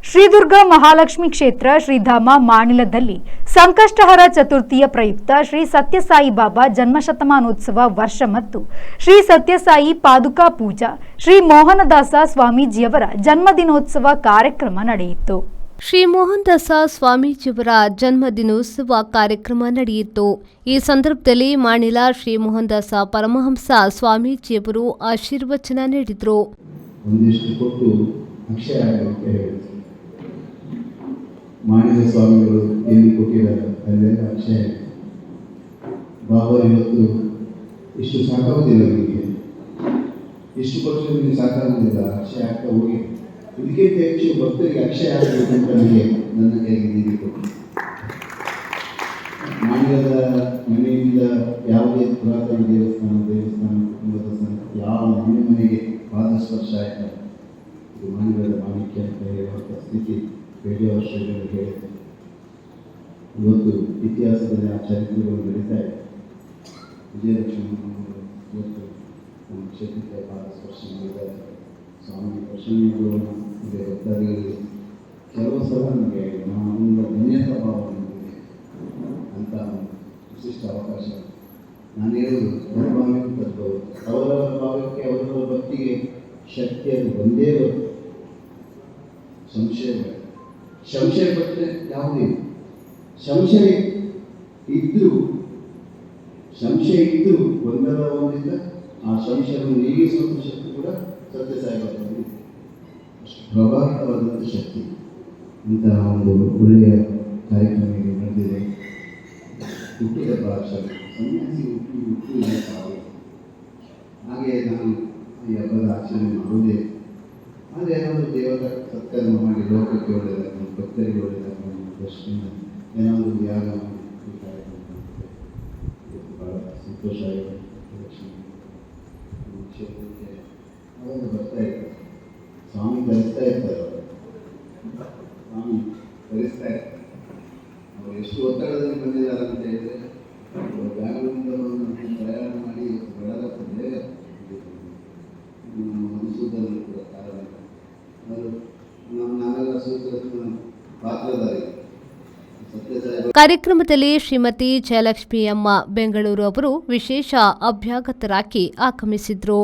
ಶ್ರೀದುರ್ಗ ಮಹಾಲಕ್ಷ್ಮಿ ಕ್ಷೇತ್ರ ಶ್ರೀಧಾಮ ಮಾಣಿಲದಲ್ಲಿ ಸಂಕಷ್ಟಹರ ಚತುರ್ಥಿಯ ಪ್ರಯುಕ್ತ ಶ್ರೀ ಸತ್ಯಸಾಯಿ ಬಾಬಾ ಜನ್ಮಶತಮಾನೋತ್ಸವ ವರ್ಷ ಮತ್ತು ಶ್ರೀ ಸತ್ಯಸಾಯಿ ಪಾದುಕಾ ಪೂಜಾ ಶ್ರೀ ಮೋಹನದಾಸ ಸ್ವಾಮೀಜಿಯವರ ಜನ್ಮದಿನೋತ್ಸವ ಕಾರ್ಯಕ್ರಮ ನಡೆಯಿತು. ಶ್ರೀ ಮೋಹನದಾಸ ಸ್ವಾಮೀಜಿಯವರ ಜನ್ಮದಿನೋತ್ಸವ ಕಾರ್ಯಕ್ರಮ ನಡೆಯಿತು. ಈ ಸಂದರ್ಭದಲ್ಲಿ ಮಾಣಿಲ ಶ್ರೀ ಮೋಹನದಾಸ ಪರಮಹಂಸ ಸ್ವಾಮೀಜಿಯವರು ಆಶೀರ್ವಚನ ನೀಡಿದರು. ಮಾಣಿಲ ಸ್ವಾಮಿಗಳು ಎಲ್ಲಿ ಕೊಟ್ಟಿದ್ದಾರೆ ಅಲ್ಲೆಲ್ಲ ಅಕ್ಷಯ. ಬಾಬಾ ಇವತ್ತು ಇಷ್ಟು ಸಾಕಾಗುವುದಿಲ್ಲ, ನಿಮಗೆ ಇಷ್ಟು ಕೊಟ್ಟರೆ ನಿಮಗೆ ಸಾಕಾಗುವುದಿಲ್ಲ, ಅಕ್ಷಯ ಆಗ್ತಾ ಹೋಗಿ ಇದಕ್ಕಿಂತ ಹೆಚ್ಚು ಭಕ್ತರಿಗೆ ಅಕ್ಷಯ ಆಗಬೇಕು ಅಂತ ನನಗೆ ನನ್ನ ಕೈಗೆ ನೀಡಿ ಕೊಟ್ಟು. ಮಾಣಿಲದ ಮನೆಯಿಂದ ಯಾವುದೇ ಪುರಾತನ ದೇವಸ್ಥಾನ ಕುಟುಂಬದ ಯಾವ ಮನೆಗೆ ಪಾದಸ್ಪರ್ಶ ಆಯ್ತಾ ಇದು ಮಾಣಿಲದ ಮಾಣಿಕ್ಯ ಅಂತ ಹೇಳುವಂಥ ಸ್ಥಿತಿ ಬೇರೆ ವರ್ಷಗಳಲ್ಲಿ ಹೇಳಿದೆ. ಇವತ್ತು ಇತಿಹಾಸದಲ್ಲಿ ಆ ಚರಿತ್ರೆಗಳು ನಡೀತಾ ಇದೆ. ವಿಜಯಲಕ್ಷ್ಮಿ ಇವತ್ತು ನಮ್ಮ ಕ್ಷೇತ್ರಕ್ಕೆ ಪಾದಸ್ಪರ್ಶ ಮಾಡಿದ್ದಾರೆ. ಸ್ವಾಮಿ ಪ್ರಸನ್ನಗಳು ಇದೆ ಭಕ್ತಾದಿಗಳಿಗೆ ಕೆಲವು ಸಲ ನಮಗೆ ನಮ್ಮ ಧನ್ಯತಾ ಭಾವ ನಮಗೆ ಅಂತ ವಿಶಿಷ್ಟ ಅವಕಾಶ. ನಾನು ಹೇಳೋದು ಭಾವಕ್ಕೆ ಅವರವರ ಭಾವಕ್ಕೆ ಅವರವರ ಭಕ್ತಿಗೆ ಶಕ್ತಿಯನ್ನು ಬಂದೇ ಬರುತ್ತೆ. ಸಂಶಯ ಪಟ್ಟರೆ ಯಾವುದೇ ಸಂಶಯ ಇದ್ದು ಒಂದರ ಒಂದಿಲ್ಲ ಆ ಸಂಶಯವನ್ನು ನೀಗಿಸುವಂಥ ಶಕ್ತಿ ಕೂಡ ಸತ್ಯಸಾಯಿ ಬಾಬಾಗೆ ಅಷ್ಟು ಪ್ರಭಾವಿತವಾದಂಥ ಶಕ್ತಿ. ಇಂತಹ ಒಂದು ಒಳ್ಳೆಯ ಕಾರ್ಯಕ್ರಮ ನಡೆದಿದೆ. ಹುಟ್ಟಿದ ಭಾಷೆ ಸನ್ಯಾಸಿ ಹುಟ್ಟು ಹಾಗೆ ನಾನು ಈ ಹಬ್ಬದ ಆಚರಣೆ ಮಾಡುವುದೇ. ಆದರೆ ಏನಾದರೂ ದೇವರ ಸತ್ಕರ್ಮ ಮಾಡಿ ಲೋಕಕ್ಕೆ ಒಳ್ಳೆಯದಾಗಲಿ, ಭಕ್ತರಿಗೆ ಒಳ್ಳೆಯದಾಗಲಿ ದೃಷ್ಟಿಯಿಂದ ಏನಾದರೂ ಯಾಗ ಮಾಡಿ ಈ ಕಾರ್ಯಕ್ರಮ ಭಾಳ ಸಂತೋಷ ಆಗಿದೆ. ಕ್ಷೇತ್ರಕ್ಕೆ ಅವಾಗ ಬರ್ತಾ ಇರ್ತಾರೆ, ಸ್ವಾಮಿ ಕಲಿಸ್ತಾ ಇರ್ತಾರೆ, ಸ್ವಾಮಿ ಕಲಿಸ್ತಾ ಇರ್ತಾರೆ. ಅವರು ಎಷ್ಟು ಒತ್ತಡದಲ್ಲಿ ಬಂದಿದ್ದಾರೆ ಅಂತ ಹೇಳಿದರೆ ಬ್ಯಾಂಗ್ಳೂರಿಂದ ಪ್ರಯಾಣ ಮಾಡಿ ಬೆಳಗತ್ತ ಬೇಗ ಮನಸ್ಸುದಲ್ಲಿ ಕೂಡ ಕಾರಣ ನಾವೆಲ್ಲ ಸೂತ್ರ ಪಾತ್ರಧಾರಿ. ಕಾರ್ಯಕ್ರಮದಲ್ಲಿ ಶ್ರೀಮತಿ ಜಯಲಕ್ಷ್ಮಿ ಅಮ್ಮ ಬೆಂಗಳೂರು ಅವರು ವಿಶೇಷ ಅಭ್ಯಾಗತರಾಗಿ ಆಗಮಿಸಿದ್ರು.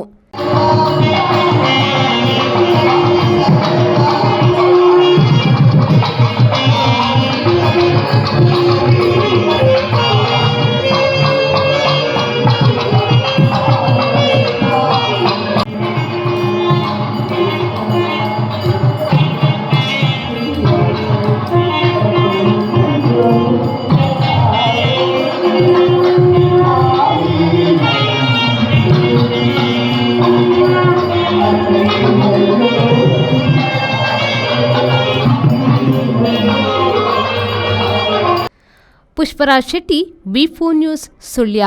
ಪುಷ್ಪರಾಜ್ ಶೆಟ್ಟಿ, ವಿ4 ನ್ಯೂಸ್, ಸುಳ್ಯ.